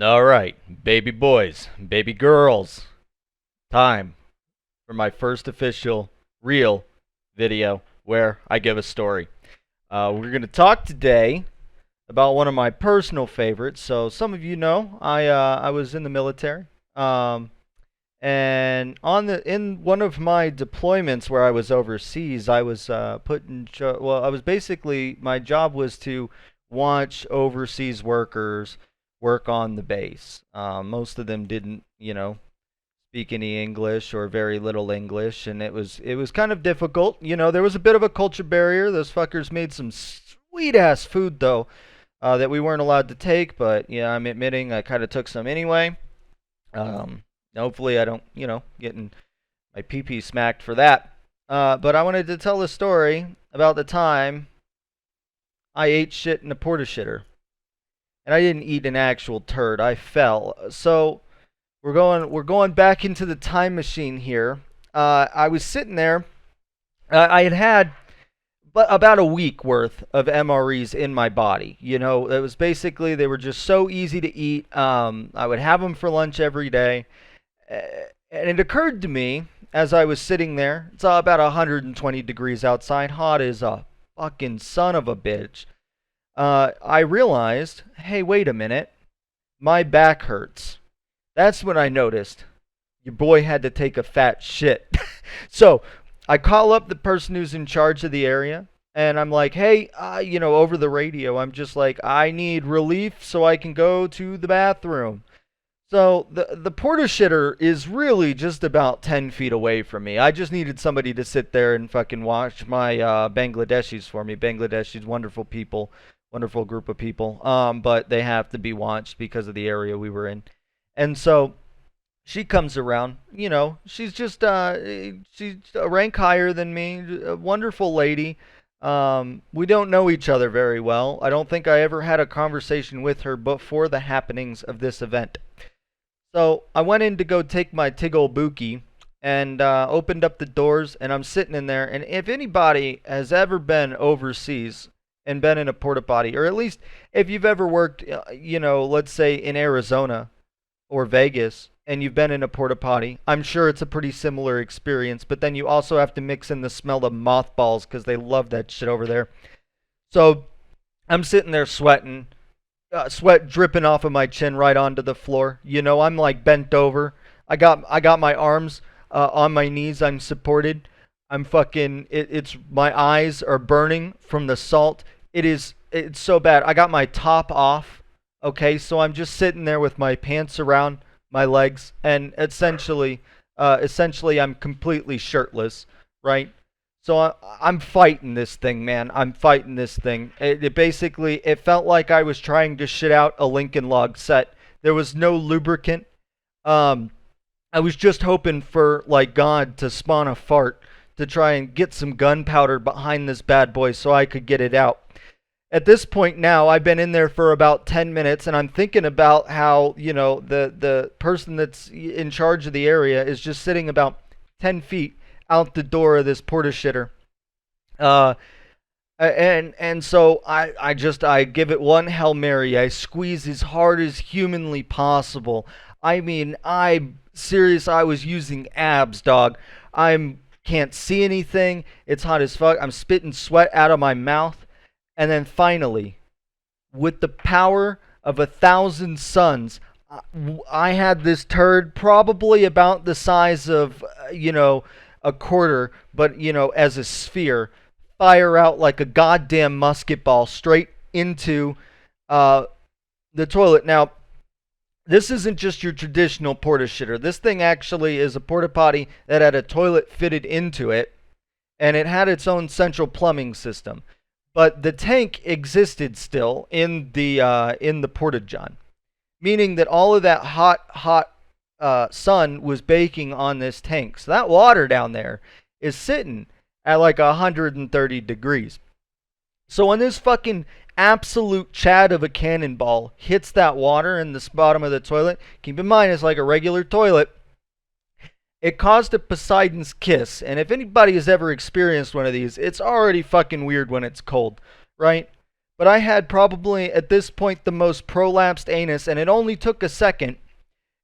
All right, baby boys, baby girls, time for my first official real video where I give a story. We're going to talk today about one of my personal favorites. So some of you know I was in the military, um, and in one of my deployments where I was overseas, I was I was basically my job was to watch overseas workers work on the base. Most of them didn't, speak any English or very little English, and it was kind of difficult. There was a bit of a culture barrier. Those fuckers made some sweet ass food though, that we weren't allowed to take, but yeah, I'm admitting I kind of took some anyway. Um, Hopefully I don't, getting my pee smacked for that. But I wanted to tell a story about the time I ate shit in a porta shitter, and I didn't eat an actual turd. I fell. So we're going back into the time machine here. I was sitting there. I had had but about a week worth of MREs in my body. It was basically they were just so easy to eat. I would have them for lunch every day, and it occurred to me as I was sitting there. It's about 120 degrees outside, hot as a fucking son of a bitch. I realized, hey, wait a minute, my back hurts. That's when I noticed your boy had to take a fat shit. So I call up the person who's in charge of the area, and I'm like, hey, over the radio, I'm just like, I need relief so I can go to the bathroom. So the porta shitter is really just about 10 feet away from me. I just needed somebody to sit there and fucking watch my Bangladeshis for me. Bangladeshis, wonderful people, wonderful group of people. But they have to be watched because of the area we were in. And so she comes around. She's just she's a rank higher than me. A wonderful lady. We don't know each other very well. I don't think I ever had a conversation with her before the happenings of this event. So I went in to go take my Tiggle Bookie and opened up the doors, and I'm sitting in there. And if anybody has ever been overseas and been in a porta potty, or at least if you've ever worked, let's say in Arizona or Vegas, and you've been in a porta potty, I'm sure it's a pretty similar experience. But then you also have to mix in the smell of mothballs because they love that shit over there. So I'm sitting there sweating, sweat dripping off of my chin right onto the floor. I'm like bent over. I got my arms on my knees. I'm supported. I'm fucking. It's my eyes are burning from the salt. It's so bad. I got my top off. Okay, so I'm just sitting there with my pants around my legs, and essentially I'm completely shirtless, right? So I'm fighting this thing, man. I'm fighting this thing. It basically it felt like I was trying to shit out a Lincoln log set. There was no lubricant. Um, I was just hoping for like God to spawn a fart to try and get some gunpowder behind this bad boy so I could get it out. At this point now, I've been in there for about 10 minutes, and I'm thinking about how, the person that's in charge of the area is just sitting about 10 feet out the door of this porta shitter. Uh, and so I give it one Hail Mary. I squeeze as hard as humanly possible. I mean, I was using abs, dog. I'm can't see anything. It's hot as fuck. I'm spitting sweat out of my mouth. And then finally, with the power of 1,000 suns, I had this turd probably about the size of, a quarter, but, as a sphere, fire out like a goddamn musket ball straight into uh, the toilet. Now, this isn't just your traditional porta shitter. This thing actually is a porta potty that had a toilet fitted into it, and it had its own central plumbing system. But the tank existed still in the porta john, meaning that all of that hot sun was baking on this tank. So that water down there is sitting at like 130 degrees. So when this fucking absolute chad of a cannonball hits that water in the bottom of the toilet, keep in mind it's like a regular toilet. It caused a Poseidon's kiss, and if anybody has ever experienced one of these, it's already fucking weird when it's cold, right? but I had probably at this point the most prolapsed anus, and it only took a second.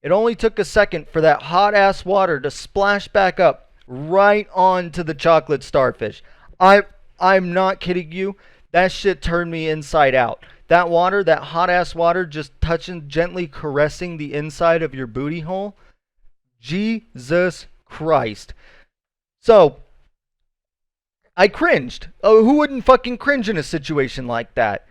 It only took a second for that hot ass water to splash back up right onto the chocolate starfish. I'm not kidding you. That shit turned me inside out. That water, that hot ass water, just touching, gently caressing the inside of your booty hole. Jesus Christ. So, I cringed. Oh, who wouldn't fucking cringe in a situation like that?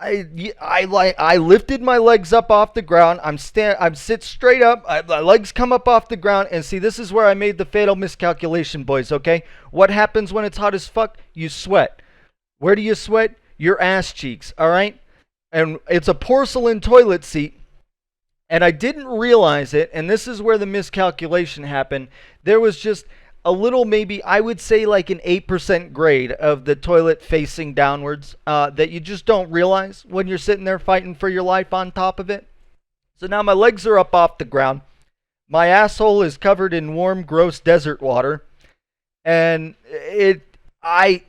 I lifted my legs up off the ground. I'm sit straight up. My legs come up off the ground, and see, this is where I made the fatal miscalculation, boys. Okay, what happens when it's hot as fuck? You sweat. Where do you sweat? Your ass cheeks. All right, and it's a porcelain toilet seat. And I didn't realize it, and this is where the miscalculation happened. There was just a little, maybe I would say like an 8% grade of the toilet facing downwards that you just don't realize when you're sitting there fighting for your life on top of it. So now my legs are up off the ground. My asshole is covered in warm, gross desert water. And I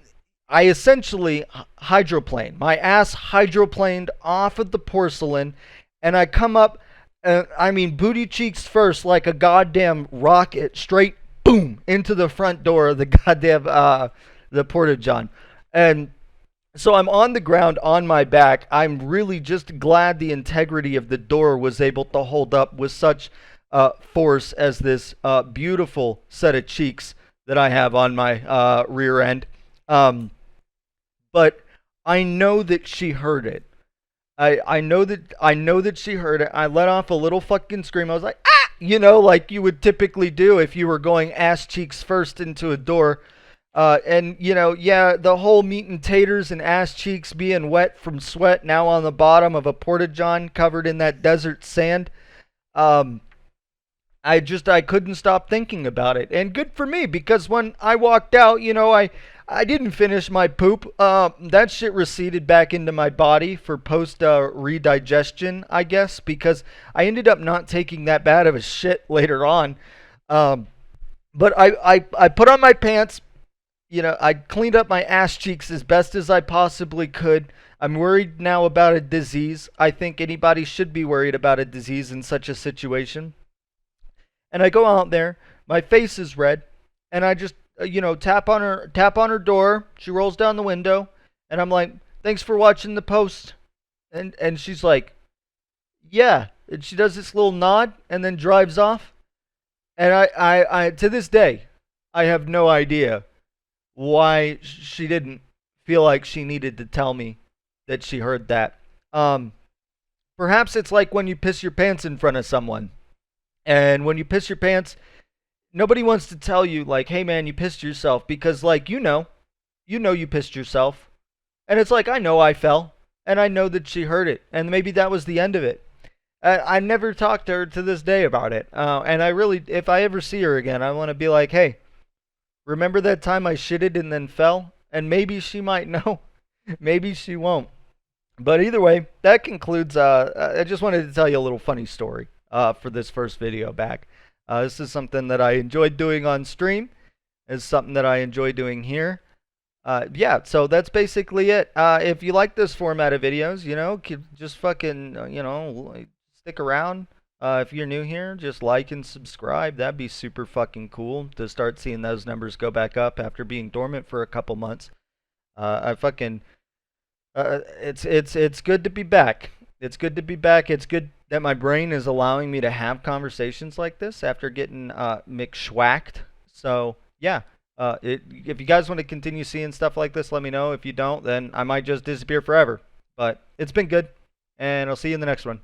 essentially hydroplaned. My ass hydroplaned off of the porcelain, and I come up, I mean, booty cheeks first, like a goddamn rocket, straight boom into the front door of the goddamn the porta-john. And so I'm on the ground on my back. I'm really just glad the integrity of the door was able to hold up with such force as this beautiful set of cheeks that I have on my rear end. But I know that she heard it. I know that she heard it. I let off a little fucking scream. I was like, ah, like you would typically do if you were going ass cheeks first into a door. And yeah, the whole meat and taters and ass cheeks being wet from sweat now on the bottom of a porta-john covered in that desert sand. I couldn't stop thinking about it. And good for me, because when I walked out, I didn't finish my poop. That shit receded back into my body for post redigestion, I guess, because I ended up not taking that bad of a shit later on. But I put on my pants. I cleaned up my ass cheeks as best as I possibly could. I'm worried now about a disease. I think anybody should be worried about a disease in such a situation. And I go out there. My face is red, and I just tap on her door. She rolls down the window, and I'm like, "Thanks for watching the post." And she's like, "Yeah." And she does this little nod and then drives off. And I to this day, I have no idea why she didn't feel like she needed to tell me that she heard that. Perhaps it's like when you piss your pants in front of someone. And when you piss your pants, nobody wants to tell you, like, hey man, you pissed yourself, because like you know you pissed yourself. And it's like, I know I fell, and I know that she heard it, and maybe that was the end of it. I never talked to her to this day about it. And I really, if I ever see her again, I want to be like, hey, remember that time I shitted and then fell? And maybe she might know. Maybe she won't. But either way, that concludes, I just wanted to tell you a little funny story for this first video back. This is something that I enjoyed doing on stream. It's something that I enjoy doing here. Yeah, so that's basically it. If you like this format of videos, just fucking, stick around. If you're new here, just like and subscribe. That'd be super fucking cool to start seeing those numbers go back up after being dormant for a couple months. It's good to be back. It's good to be back. It's good that my brain is allowing me to have conversations like this after getting McSchwacked. So yeah, if you guys want to continue seeing stuff like this, let me know. If you don't, then I might just disappear forever. But it's been good, and I'll see you in the next one.